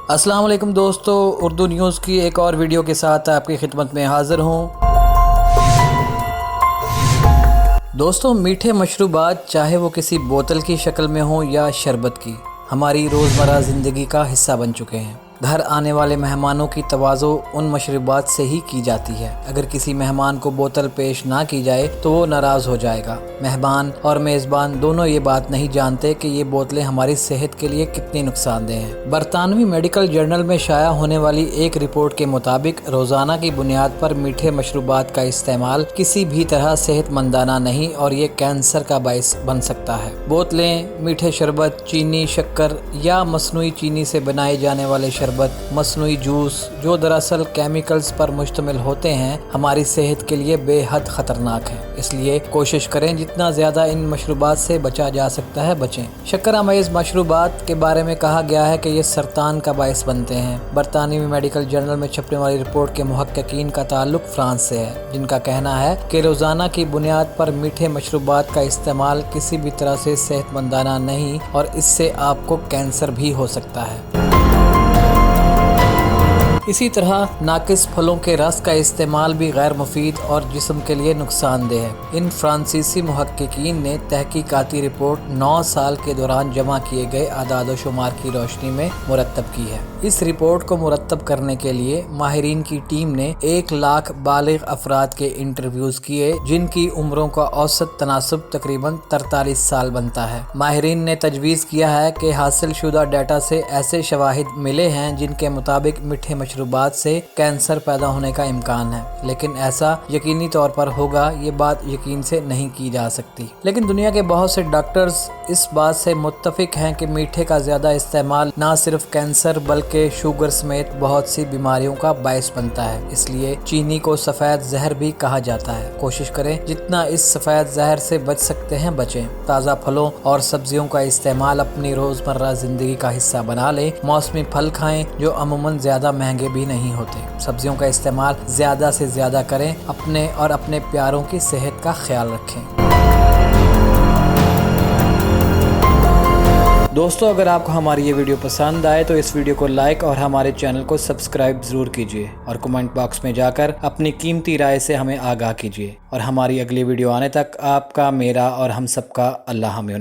السلام علیکم دوستو، اردو نیوز کی ایک اور ویڈیو کے ساتھ آپ کی خدمت میں حاضر ہوں۔ دوستو، میٹھے مشروبات چاہے وہ کسی بوتل کی شکل میں ہوں یا شربت کی، ہماری روزمرہ زندگی کا حصہ بن چکے ہیں۔ گھر آنے والے مہمانوں کی توازو ان مشروبات سے ہی کی جاتی ہے۔ اگر کسی مہمان کو بوتل پیش نہ کی جائے تو وہ ناراض ہو جائے گا۔ مہمان اور میزبان دونوں یہ بات نہیں جانتے کہ یہ بوتلیں ہماری صحت کے لیے کتنی نقصان دہ ہیں۔ برطانوی میڈیکل جرنل میں شائع ہونے والی ایک رپورٹ کے مطابق روزانہ کی بنیاد پر میٹھے مشروبات کا استعمال کسی بھی طرح صحت مندانہ نہیں اور یہ کینسر کا باعث بن سکتا ہے۔ بوتلیں، میٹھے شربت، چینی، شکر یا مصنوعی چینی سے بنائے جانے والے شربت، مصنوعی جوس جو دراصل کیمیکلز پر مشتمل ہوتے ہیں، ہماری صحت کے لیے بے حد خطرناک ہیں۔ اس لیے کوشش کریں جتنا زیادہ ان مشروبات سے بچا جا سکتا ہے بچیں۔ شکر آمیز مشروبات کے بارے میں کہا گیا ہے کہ یہ سرطان کا باعث بنتے ہیں۔ برطانوی میڈیکل جرنل میں چھپنے والی رپورٹ کے محققین کا تعلق فرانس سے ہے، جن کا کہنا ہے کہ روزانہ کی بنیاد پر میٹھے مشروبات کا استعمال کسی بھی طرح سے صحت مندانہ نہیں اور اس سے آپ کو کینسر بھی ہو سکتا ہے۔ اسی طرح ناقص پھلوں کے رس کا استعمال بھی غیر مفید اور جسم کے لیے نقصان دہ ہے۔ ان فرانسیسی محققین نے تحقیقاتی رپورٹ 9 سال کے دوران جمع کیے گئے اعداد و شمار کی روشنی میں مرتب کی ہے۔ اس رپورٹ کو مرتب کرنے کے لیے ماہرین کی ٹیم نے 1 لاکھ بالغ افراد کے انٹرویوز کیے، جن کی عمروں کا اوسط تناسب تقریباً 43 سال بنتا ہے۔ ماہرین نے تجویز کیا ہے کہ حاصل شدہ ڈیٹا سے ایسے شواہد ملے ہیں جن کے مطابق میٹھے مشروبات سے کینسر پیدا ہونے کا امکان ہے، لیکن ایسا یقینی طور پر ہوگا یہ بات یقین سے نہیں کی جا سکتی۔ لیکن دنیا کے بہت سے ڈاکٹرز اس بات سے متفق ہیں کہ میٹھے کا زیادہ استعمال نہ صرف کینسر بلکہ شوگر سمیت بہت سی بیماریوں کا باعث بنتا ہے۔ اس لیے چینی کو سفید زہر بھی کہا جاتا ہے۔ کوشش کریں جتنا اس سفید زہر سے بچ سکتے ہیں بچیں۔ تازہ پھلوں اور سبزیوں کا استعمال اپنی روزمرہ زندگی کا حصہ بنا لیں۔ موسمی پھل کھائیں جو عموماً زیادہ مہنگے بھی نہیں ہوتے۔ سبزیوں کا استعمال زیادہ سے زیادہ کریں۔ اپنے اور اپنے پیاروں کی صحت کا خیال رکھیں۔ دوستو، اگر آپ کو ہماری یہ ویڈیو پسند آئے تو اس ویڈیو کو لائک اور ہمارے چینل کو سبسکرائب ضرور کیجیے اور کمنٹ باکس میں جا کر اپنی قیمتی رائے سے ہمیں آگاہ کیجیے۔ اور ہماری اگلی ویڈیو آنے تک آپ کا، میرا اور ہم سب کا اللہ حافظ۔